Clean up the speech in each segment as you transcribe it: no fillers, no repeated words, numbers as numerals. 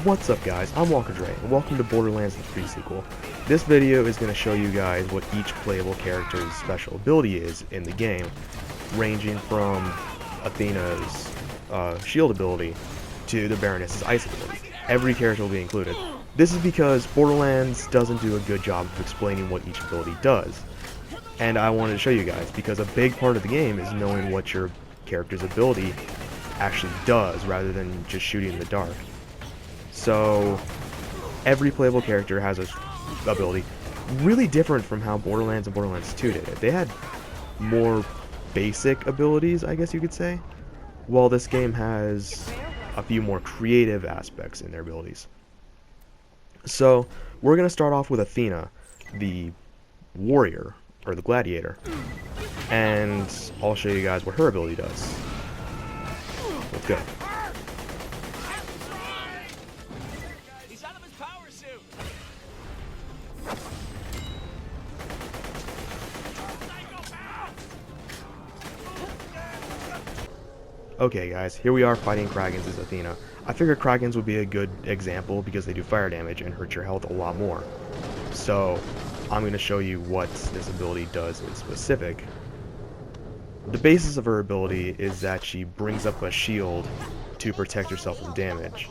What's up guys, I'm Walker Dre, and welcome to Borderlands the pre-sequel. This video is going to show you guys what each playable character's special ability is in the game, ranging from Athena's shield ability to the Baroness's ice ability. Every character will be included. This is because Borderlands doesn't do a good job of explaining what each ability does. And I wanted to show you guys, because a big part of the game is knowing what your character's ability actually does, rather than just shooting in the dark. So, every playable character has a ability really different from how Borderlands and Borderlands 2 did it. They had more basic abilities, I guess you could say, while this game has a few more creative aspects in their abilities. So, we're going to start off with Athena, the warrior, or the gladiator, and I'll show you guys what her ability does. Let's go. Okay guys, here we are fighting Kragans as Athena. I figured Kragans would be a good example because they do fire damage and hurt your health a lot more. So, I'm going to show you what this ability does in specific. The basis of her ability is that she brings up a shield to protect herself from damage.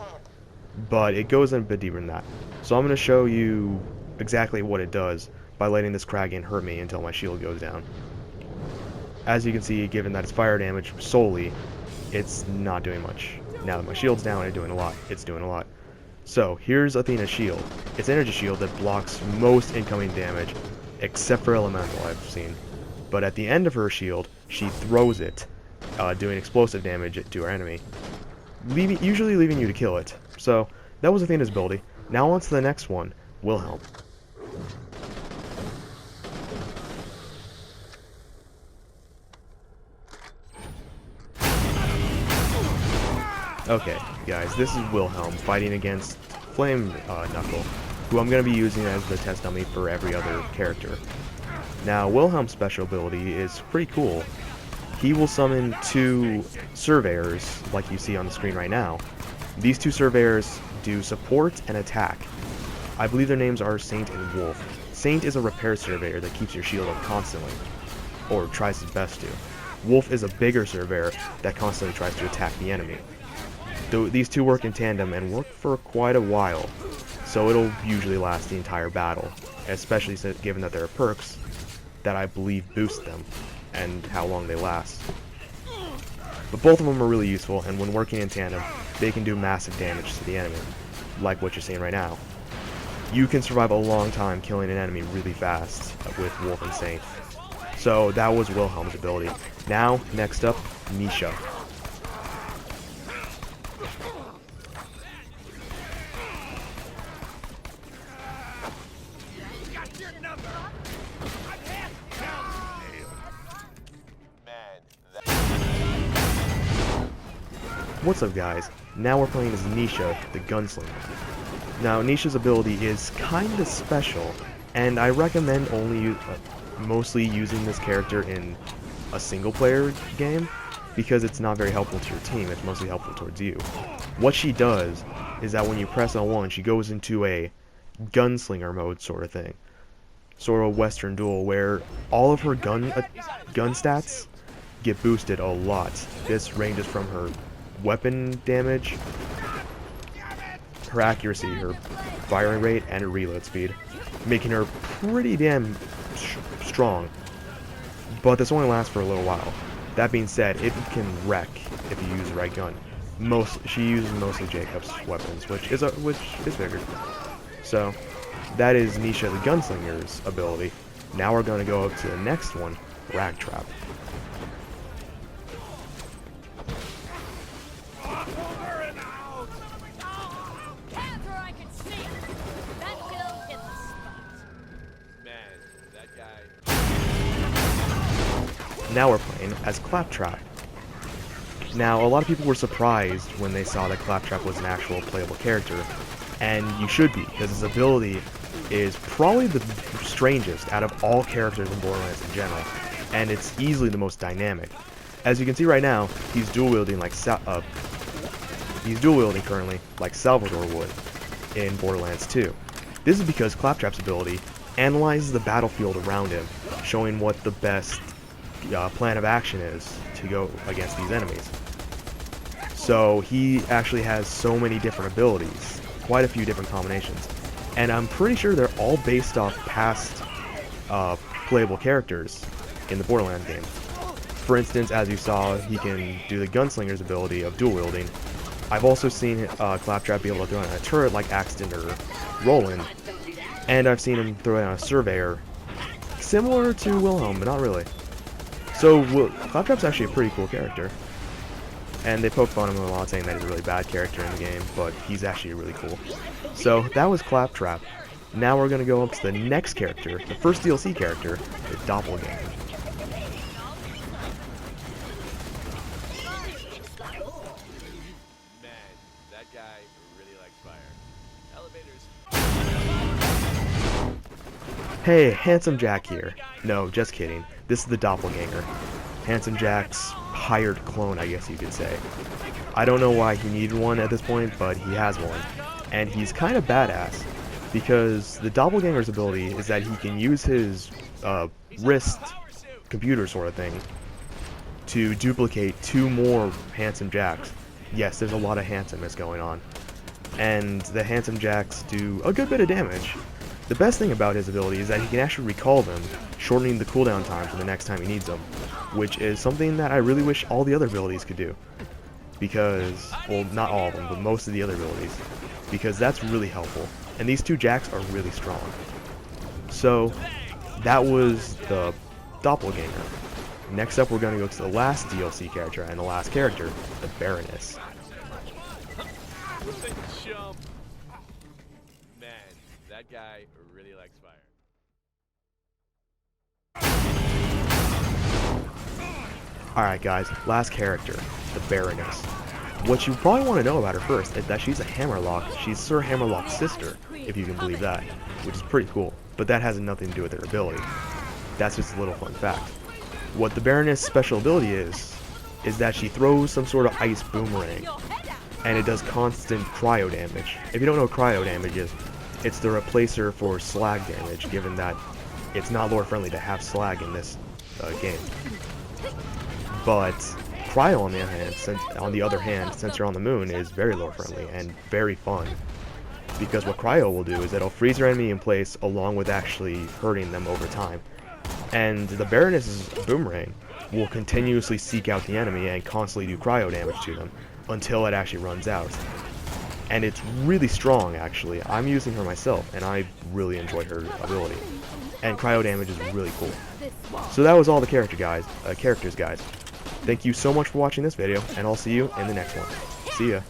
But it goes in a bit deeper than that. So I'm going to show you exactly what it does by letting this Kragan hurt me until my shield goes down. As you can see, given that it's fire damage solely, it's not doing much. Now that my shield's down and it's doing a lot. So, here's Athena's shield. It's an energy shield that blocks most incoming damage, except for elemental I've seen. But at the end of her shield, she throws it, doing explosive damage to her enemy, usually leaving you to kill it. So, that was Athena's ability. Now on to the next one, Wilhelm. Okay, guys, this is Wilhelm fighting against Flame Knuckle, who I'm going to be using as the test dummy for every other character. Now, Wilhelm's special ability is pretty cool. He will summon two surveyors, like you see on the screen right now. These two surveyors do support and attack. I believe their names are Saint and Wolf. Saint is a repair surveyor that keeps your shield up constantly, or tries his best to. Wolf is a bigger surveyor that constantly tries to attack the enemy. These two work in tandem and work for quite a while, so it'll usually last the entire battle, especially given that there are perks that I believe boost them and how long they last. But both of them are really useful, and when working in tandem, they can do massive damage to the enemy, like what you're seeing right now. You can survive a long time killing an enemy really fast with Wolf and Saint. So that was Wilhelm's ability. Now, next up, Nisha. What's up guys, now we're playing as Nisha, the gunslinger. Now Nisha's ability is kinda special, and I recommend mostly using this character in a single player game, because it's not very helpful to your team, it's mostly helpful towards you. What she does is that when you press L1, she goes into a gunslinger mode sort of thing. Sort of a western duel where all of her gun stats get boosted a lot. This ranges from her weapon damage, her accuracy, her firing rate, and her reload speed, making her pretty damn strong. But this only lasts for a little while. That being said, it can wreck if you use the right gun. She uses mostly Jacob's weapons, which is bigger. So that is Nisha the Gunslinger's ability. Now we're going to go up to the next one, Rag Trap. Now we're playing as Claptrap. Now, a lot of people were surprised when they saw that Claptrap was an actual playable character, and you should be, because his ability is probably the strangest out of all characters in Borderlands in general, and it's easily the most dynamic. As you can see right now, he's dual wielding currently like Salvador would. in Borderlands 2. This is because Claptrap's ability analyzes the battlefield around him, showing what the best plan of action is to go against these enemies. So he actually has so many different abilities, quite a few different combinations, and I'm pretty sure they're all based off past playable characters in the Borderlands game. For instance, as you saw, he can do the gunslinger's ability of dual wielding. I've also seen Claptrap be able to throw in a turret like Axton or Roland, and I've seen him throw in a surveyor, similar to Wilhelm, but not really. So Claptrap's actually a pretty cool character, and they poke fun at him a lot, saying that he's a really bad character in the game, but he's actually really cool. So that was Claptrap. Now we're going to go up to the next character, the first DLC character, the Doppelganger. Hey, Handsome Jack here. No, just kidding. This is the Doppelganger. Handsome Jack's hired clone, I guess you could say. I don't know why he needed one at this point, but he has one. And he's kind of badass, because the Doppelganger's ability is that he can use his wrist computer sort of thing to duplicate 2 more Handsome Jacks. Yes, there's a lot of handsomeness going on. And the Handsome Jacks do a good bit of damage. The best thing about his ability is that he can actually recall them, shortening the cooldown time for the next time he needs them, which is something that I really wish all the other abilities could do. Because, well, not all of them, but most of the other abilities. Because that's really helpful. And these 2 Jacks are really strong. So, that was the Doppelganger. Next up, we're going to go to the last DLC character, and the last character, the Baroness. That guy really likes fire. Alright guys, last character, the Baroness. What you probably want to know about her first is that she's a Hammerlock. She's Sir Hammerlock's sister, if you can believe that, which is pretty cool. But that has nothing to do with her ability. That's just a little fun fact. What the Baroness' special ability is that she throws some sort of ice boomerang, and it does constant cryo damage. If you don't know what cryo damage is, it's the replacer for slag damage, given that it's not lore friendly to have slag in this game. But cryo, on the other hand, since you're on the moon, is very lore friendly and very fun. Because what cryo will do is it'll freeze your enemy in place along with actually hurting them over time. And the Baroness's boomerang will continuously seek out the enemy and constantly do cryo damage to them until it actually runs out. And it's really strong, actually. I'm using her myself, and I really enjoy her ability. And cryo damage is really cool. So that was all the characters, guys. Thank you so much for watching this video, and I'll see you in the next one. See ya.